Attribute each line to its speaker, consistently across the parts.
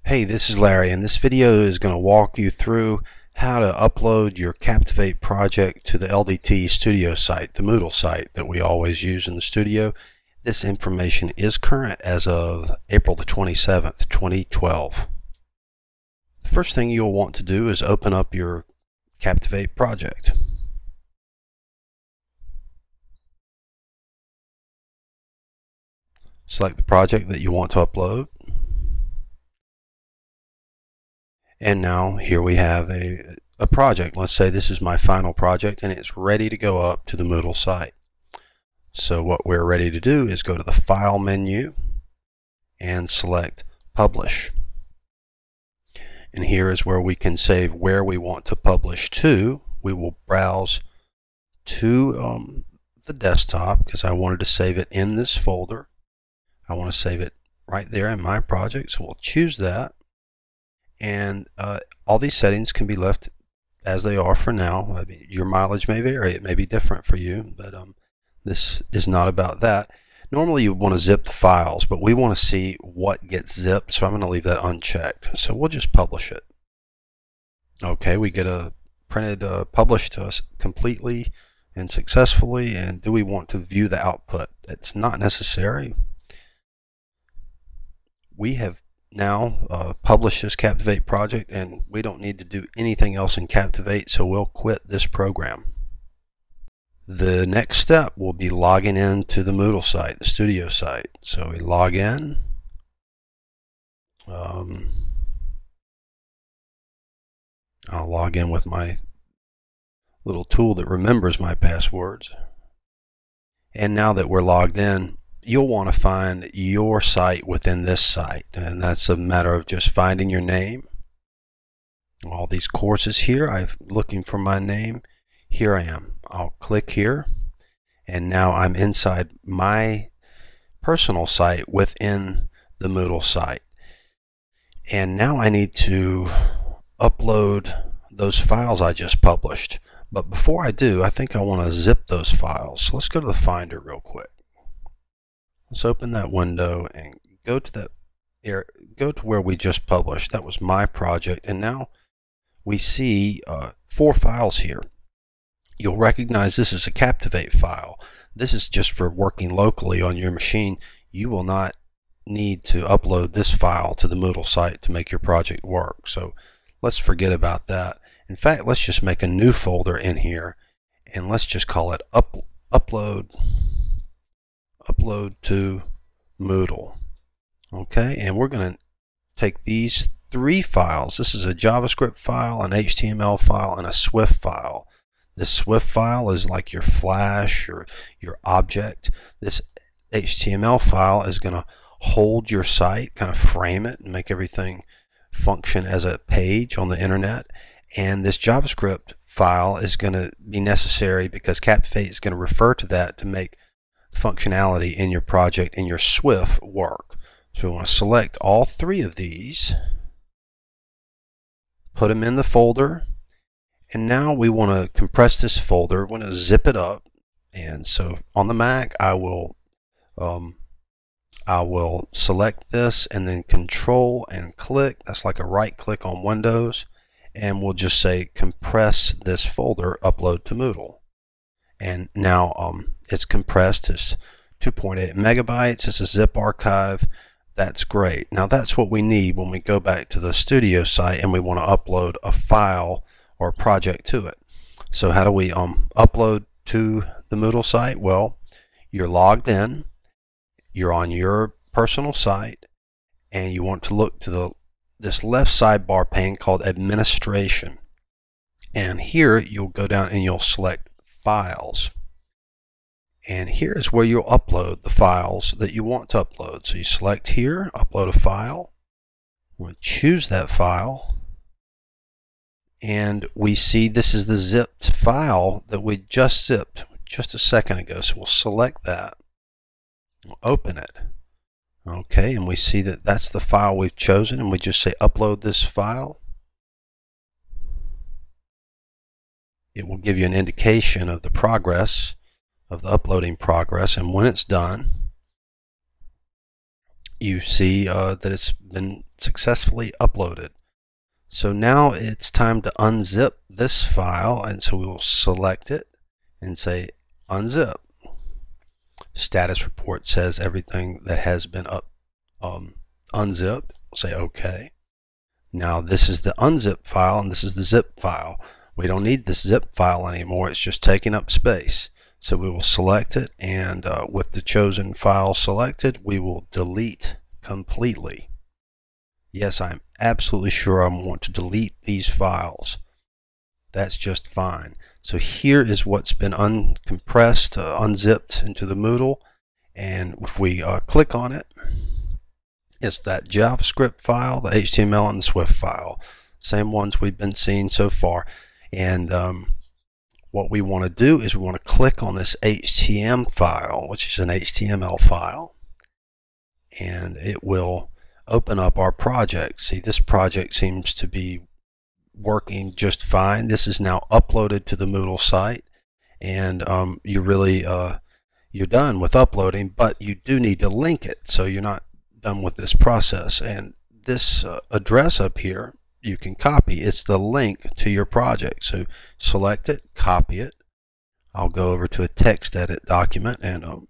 Speaker 1: Hey, this is Larry, and this video is going to walk you through how to upload your Captivate project to the LDT Studio site, the Moodle site that we always use in the studio. This information is current as of April the 27th, 2012. The first thing you'll want to do is open up your Captivate project. Select the project that you want to upload. And now here we have a project. Let's say this is my final project and it's ready to go up to the Moodle site. So what we're ready to do is go to the File menu and select Publish. And here is where we can save where we want to publish to. We will browse to the desktop because I wanted to save it in this folder. I want to save it right there in my project, so we'll choose that. And all these settings can be left as they are for now. I mean, your mileage may vary. It may be different for you, but this is not about that. Normally you want to zip the files, but we want to see what gets zipped, so I'm going to leave that unchecked. So we'll just publish it. Okay, we get a printed published to us completely and successfully. And do we want to view the output? It's not necessary. We have now publish this Captivate project, and we don't need to do anything else in Captivate, so we'll quit this program. The next step will be logging in to the Moodle site, the Studio site. So we log in. I'll log in with my little tool that remembers my passwords. And now that we're logged in, you'll want to find your site within this site, and that's a matter of just finding your name. All these courses here, I'm looking for my name. Here I am. I'll click here, and now I'm inside my personal site within the Moodle site. And now I need to upload those files I just published. But before I do, I think I want to zip those files. So let's go to the Finder real quick. Let's open that window and go to that area, go to where we just published. That was my project, and now we see 4 files here. You'll recognize this is a Captivate file. This is just for working locally on your machine. You will not need to upload this file to the Moodle site to make your project work. So let's forget about that. In fact, let's just make a new folder in here, and let's just call it upload to Moodle. Okay, and we're going to take these 3 files. This is a JavaScript file, an HTML file, and a Swift file. This Swift file is like your Flash or your object. This HTML file is going to hold your site, kind of frame it and make everything function as a page on the internet. And this JavaScript file is going to be necessary because Captivate is going to refer to that to make functionality in your project and your Swift work. So we want to select all 3 of these, put them in the folder, and now we want to compress this folder. We're going to zip it up. And so on the Mac, I will select this and then Control and click. That's like a right click on Windows, and we'll just say compress this folder, upload to Moodle. And now it's compressed. It's 2.8 megabytes. It's a zip archive. That's great. Now that's what we need when we go back to the Studio site and we want to upload a file or a project to it. So how do we upload to the Moodle site? Well, you're logged in, you're on your personal site, and you want to look to this left sidebar pane called Administration. And here you'll go down and you'll select Files. And here is where you'll upload the files that you want to upload. So you select here, upload a file. We'll choose that file. And we see this is the zipped file that we just zipped just a second ago. So we'll select that. We'll open it. Okay, and we see that that's the file we've chosen, and we just say upload this file. It will give you an indication of the progress, of the uploading progress, and when it's done, you see that it's been successfully uploaded. So now it's time to unzip this file, and so we will select it and say unzip. Status report says everything that has been unzipped. We'll say OK. Now this is the unzip file and this is the zip file. We don't need this zip file anymore. It's just taking up space. So we will select it, and with the chosen file selected, we will delete completely. Yes, I'm absolutely sure I want to delete these files. That's just fine. So here is what's been uncompressed, unzipped into the Moodle, and if we click on it, it's that JavaScript file, the HTML, and the Swift file. Same ones we've been seeing so far. And what we want to do is we want to click on this HTML file, which is an HTML file, and it will open up our project. See, this project seems to be working just fine. This is now uploaded to the Moodle site, and you're done with uploading, but you do need to link it, so you're not done with this process. And this address up here, you can copy. It's the link to your project. So select it, copy it. I'll go over to a text edit document, and I'm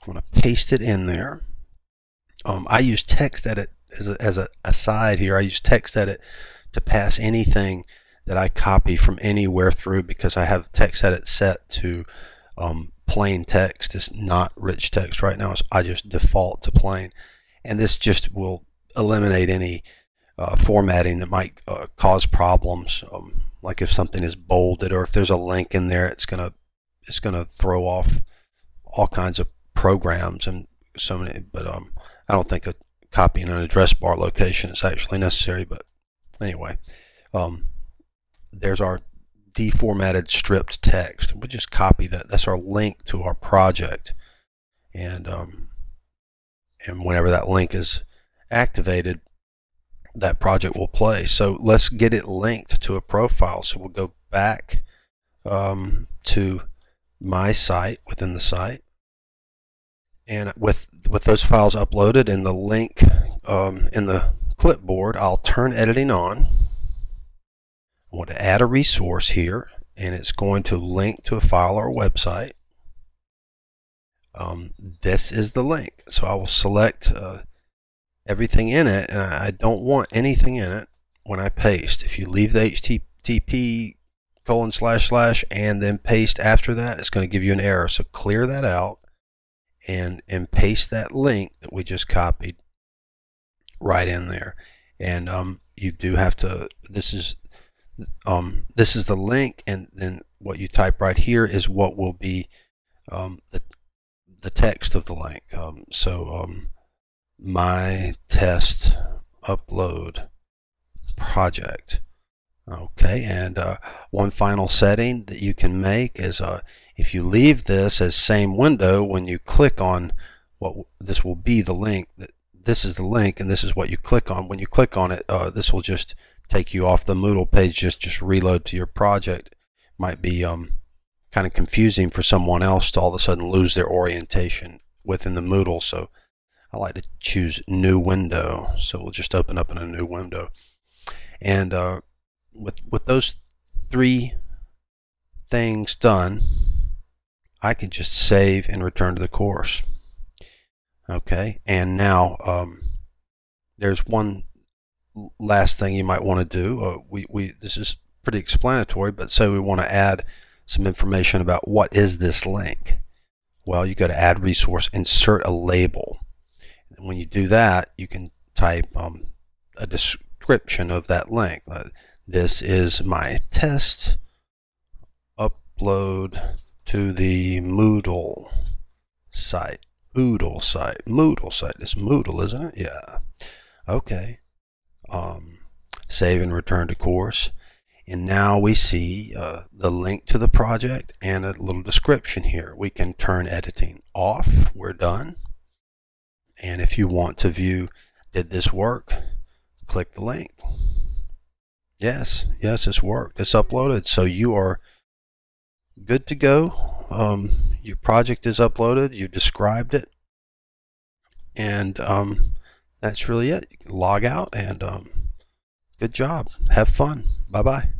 Speaker 1: going to paste it in there. I use text edit as a aside here. I use text edit to pass anything that I copy from anywhere through, because I have text edit set to plain text. It's not rich text right now. I just default to plain, and this just will eliminate any formatting that might cause problems, like if something is bolded or if there's a link in there. It's gonna throw off all kinds of programs and so many. But I don't think copying an address bar location is actually necessary. But anyway, there's our deformatted stripped text. We'll just copy that. That's our link to our project, and whenever that link is activated, that project will play. So let's get it linked to a profile. So we'll go back to my site within the site, and with those files uploaded and the link in the clipboard, I'll turn editing on. I want to add a resource here, and it's going to link to a file or a website. This is the link, so I will select everything in it, and I don't want anything in it when I paste. If you leave the HTTP : / and then paste after that, it's going to give you an error. So clear that out and paste that link that we just copied right in there. And you do have to, this is the link, and then what you type right here is what will be the text of the link. My test upload project. Okay, and one final setting that you can make is if you leave this as same window, when you click on this will be the link, this is the link and this is what you click on. When you click on it, this will just take you off the Moodle page, just reload to your project. Might be kind of confusing for someone else to all of a sudden lose their orientation within the Moodle. So I like to choose new window, so we'll just open up in a new window. And with those three things done, I can just save and return to the course. Okay, and now there's one last thing you might want to do. This is pretty explanatory, but so we want to add some information about what is this link. Well, you go to add resource, insert a label. And when you do that, you can type a description of that link. This is my test upload to the Moodle site. Moodle site. It's Moodle, isn't it? Yeah. Okay. Save and return to course. And now we see the link to the project and a little description here. We can turn editing off. We're done. And if you want to view, did this work? Click the link. Yes, it's worked. It's uploaded. So you are good to go. Your project is uploaded. You described it. And That's really it. Log out and good job. Have fun. Bye-bye.